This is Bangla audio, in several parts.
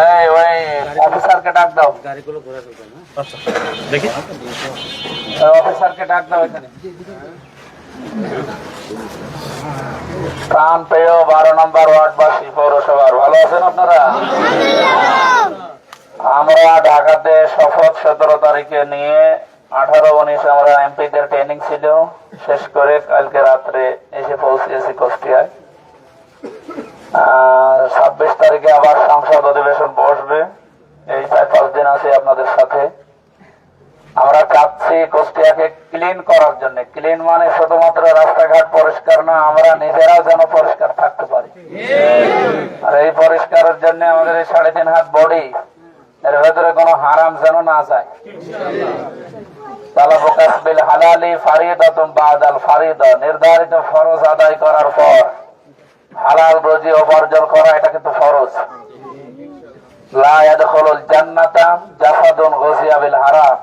এই ওই অফিসারকে ডাক দাও, গাড়িগুলো ঘোরা চলবে না। আচ্ছা দেখি অফিসারকে ডাক দাও এখানে। প্রাণ পেয় 12 নম্বর ওয়ার্ডবাসী পৌরসভার ভালো আছেন আপনারা? আমরা ঢাকাতে শপথ 17 তারিখে নিয়ে 18-19 আমরা এমপিদের ট্রেনিং ছিল, শেষ করে কালকে রাত্রে এসে পৌঁছেছি কুষ্টিয়ায়। 26 তারিখে আবার সংসদ অধিবেশন বসবে। এই 4-5 দিন আছে আপনাদের সাথে। আমরা চাচ্ছি কুষ্টিয়াকে ক্লিন করার জন্য। ক্লিন মানে শুধুমাত্র রাস্তাঘাট পরিষ্কার না, আমরা নিজেরাও যেন পরিষ্কার থাকতে পারি। আর এই পরিষ্কারের জন্য আমাদের এই 3.5 হাত বডি, এর ভেতরে কোনো হারাম যেন না যায়। নির্ধারিত ফরজ আদায় করার পর হালাল রুজি উপার্জন করা, এটা কিন্তু ফরজ। লা ইয়াদখুলুল জান্নাতা জাসাদুন গুযিয়া বিল হারাম।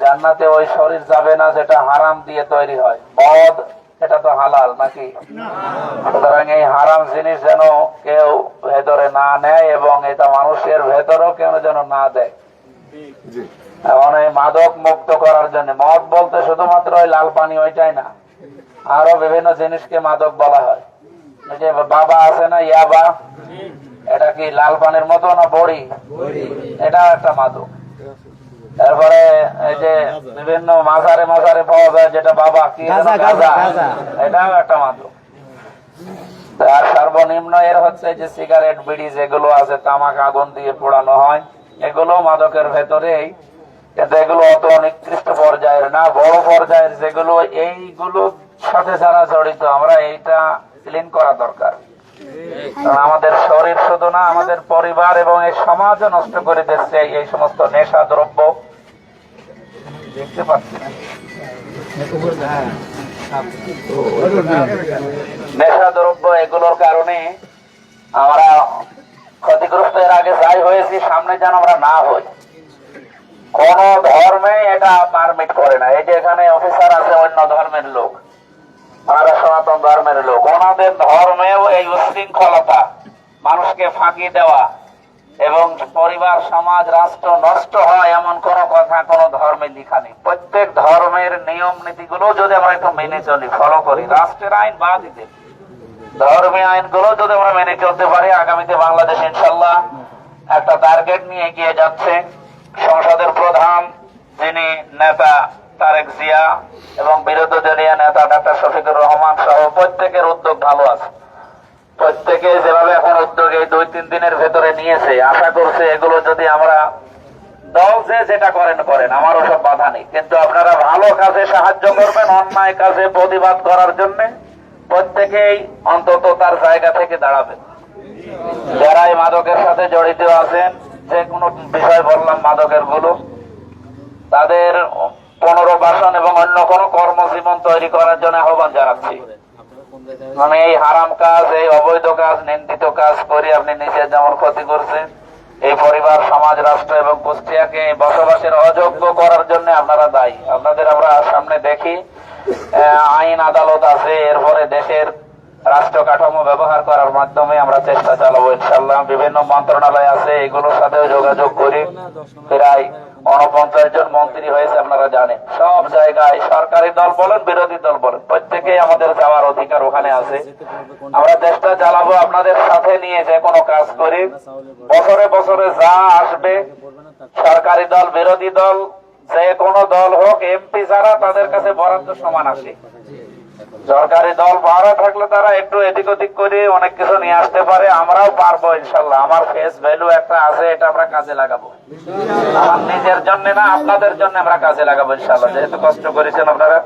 জান্নাতে ওই শরীর যাবে না যেটা হারাম দিয়ে তৈরি হয়। মদ এটা তো হালাল নাকি? সুতরাং এই হারাম জিনিস যেন কেউ ভেতরে না নেয় এবং এটা মানুষের ভেতরেও কেউ যেন না দেয়। এখন এই মাদক মুক্ত করার জন্য, মদ বলতে শুধুমাত্র ওই লাল পানি ওইটাই না, আরো বিভিন্ন জিনিসকে মাদক বলা হয়। এই যে বাবা আছে না, ইয়াবা, এটা কি লাল পানির মতো না বড়ি? এটা একটা মাদক। তারপরে এই যে বিভিন্ন মাজারে মাজারে পাওয়া যায় যেটা বাবা কি, এটাও একটা মাদক। আর সর্বনিম্ন এর হচ্ছে যে সিগারেট, বিড়ি যেগুলো আছে, তামাক আগুন দিয়ে পোড়ানো হয়, এগুলো মাদকের ভেতরেই। কিন্তু এগুলো অত নিকৃষ্ট পর্যায়ের না, বড় পর্যায়ের যেগুলো, এইগুলোর সাথে যারা জড়িত, আমরা এইটা ক্লিন করা দরকার। আমাদের শরীর শুধু না, আমাদের পরিবার এবং এই সমাজও নষ্ট করে দিচ্ছে এই সমস্ত নেশা দ্রব্য। দেখতে পাচ্ছি না, নেশা দ্রব্য এগুলোর কারণে আমরা ক্ষতিগ্রস্ত। এর আগে যাই হয়েছি, সামনে যেন আমরা না হই। কোন ধর্মে এটা পারমিট করে না। এই যে এখানে অফিসার আছে অন্য ধর্মের লোক, ওনারা সনাতন ধর্মের লোক, ওনাদের ধর্মেও এই উশৃঙ্খলতা, মানুষকে ফাঁকি দেওয়া এবং পরিবার, সমাজ, রাষ্ট্র নষ্ট হয় এমন কোন কথা কোন ধর্মে লেখা নেই। প্রত্যেক ধর্মের নিয়ম নীতিগুলো যদি আমরা একটু মেনে চলি, ফলো করি, রাষ্ট্রের আইন বাদ দিতে, ধর্মীয় আইনগুলো যদি আমরা মেনে চলতে পারি, আগামীতে বাংলাদেশ ইনশাল্লাহ একটা টার্গেট নিয়ে এগিয়ে যাচ্ছে। সংসদের প্রধান যিনি নেতা তারেক জিয়া এবং বিরোধী দলীয় নেতা ডাক্তার শফিকুর রহমান সহ প্রত্যেকের উদ্যোগ ভালো আছে। প্রত্যেকে যেভাবে এখন উদ্যোগ এই 2-3 দিনের ভেতরে নিয়েছে, আশা করছে এগুলো যদি আমরা দল যেটা করেন করেন, আমারও সব বাধা নেই, কিন্তু আপনারা ভালো কাজে সাহায্য করবেন, অন্যায় কাজে প্রতিবাদ করার জন্য প্রত্যেকেই অন্তত তার জায়গা থেকে দাঁড়াবেন। যারা এই মাদকের সাথে জড়িত আছেন, যে কোনো বিষয় বললাম মাদকের গুলো, তাদের পুনর্বাসন এবং অন্য কোনো কর্মজীবন তৈরি করার জন্য আহ্বান জানাচ্ছি। মানে এই হারাম কাজ, এই অবৈধ কাজ, নিন্দিত কাজ করে আপনি নিজে যেমন ক্ষতি করছেন, এই পরিবার, সমাজ, রাষ্ট্র এবং কুষ্টিয়াকে বসবাসের অযোগ্য করার জন্য আপনারা দায়ী। আপনাদের আমরা সামনে দেখি আইন আদালত আছে, এরপরে দেশের রাষ্ট্র কাঠামো ব্যবহার করার মাধ্যমে আমরা চেষ্টা চালাবো ইনশাল্লাহ। বিভিন্ন মন্ত্রণালয় আছে, এগুলোর সাথেও যোগাযোগ করি। প্রায় 49 জন মন্ত্রী হয়েছে, আপনারা জানেন। সব জায়গায় সরকারি দল বলেন, বিরোধী দল বলেন, প্রত্যেকেই আমাদের যাওয়ার অধিকার ওখানে আছে। আমরা চেষ্টা চালাবো আপনাদের সাথে নিয়ে যে কোনো কাজ করি। বছরে বছরে যা আসবে, সরকারি দল, বিরোধী দল, যে কোনো দল হোক, এমপি যারা, তাদের কাছে বরাদ্দ সমান আসে। সরকারি দল ভাড়া থাকলে তারা একটু এদিক ওদিক করে অনেক কিছু নিয়ে আসতে পারে, আমরাও পারবো ইনশাল্লাহ। আমার ফেস ভ্যালু একটা আছে, এটা আমরা কাজে লাগাবো। আমার নিজের জন্য না, আপনাদের জন্য আমরা কাজে লাগাবো ইনশাল্লাহ। যেহেতু কষ্ট করেছেন আপনারা,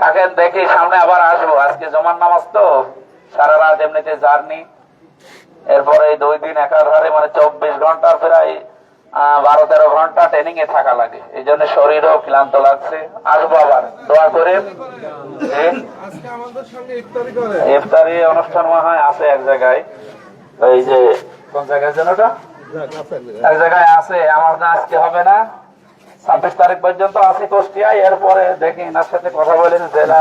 থাকেন, দেখি সামনে আবার আসবো। আজকে জমান নামাজ তো, সারা রাত এমনিতে জার্নি, এরপরে এই 2 দিন একাধারে, মানে 24 ঘন্টার প্রায় 12-13 ঘন্টা ট্রেনিং এ থাকা লাগে। এই জন্য শরীরও ক্লান্ত লাগছে। আসবো আবার, দোয়া করে। ইফতারি অনুষ্ঠান মনে হয় আছে এক জায়গায়, এই যে কোন জায়গায় যেন ওটা, এক জায়গায় আছে। আমার আজকে হবে না, 26 তারিখ পর্যন্ত আছে কুষ্টিয়ায়। এরপরে দেখি এনার সাথে কথা বলেন, জেলা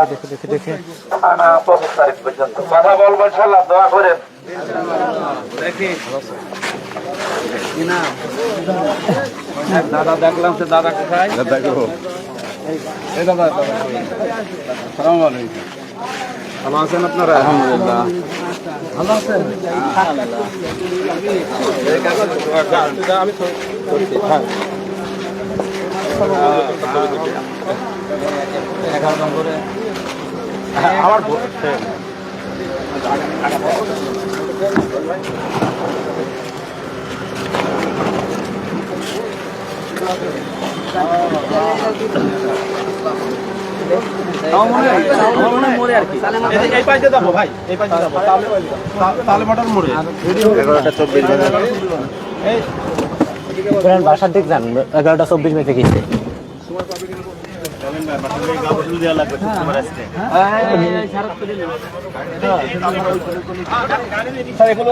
25 তারিখ পর্যন্ত কথা বলবো ইনশাল্লাহ। দোয়া করেন, দেখি দাদা দেখলাম সে দাদা কোথায়? দেখো এই দাদা আসসালামু আলাইকুম। ভালো আছেন আপনারা? আলহামদুলিল্লাহ। ভালো আছেন? আমি করছি। হ্যাঁ। 11 নম্বরে আমার এই পাশে যাবো ভাই, এই পাশে যাবো তালে মোটর মোড়ে 11টা 24 বাসার দিক যান 11টা 24 মিনিটে গেছে এগুলো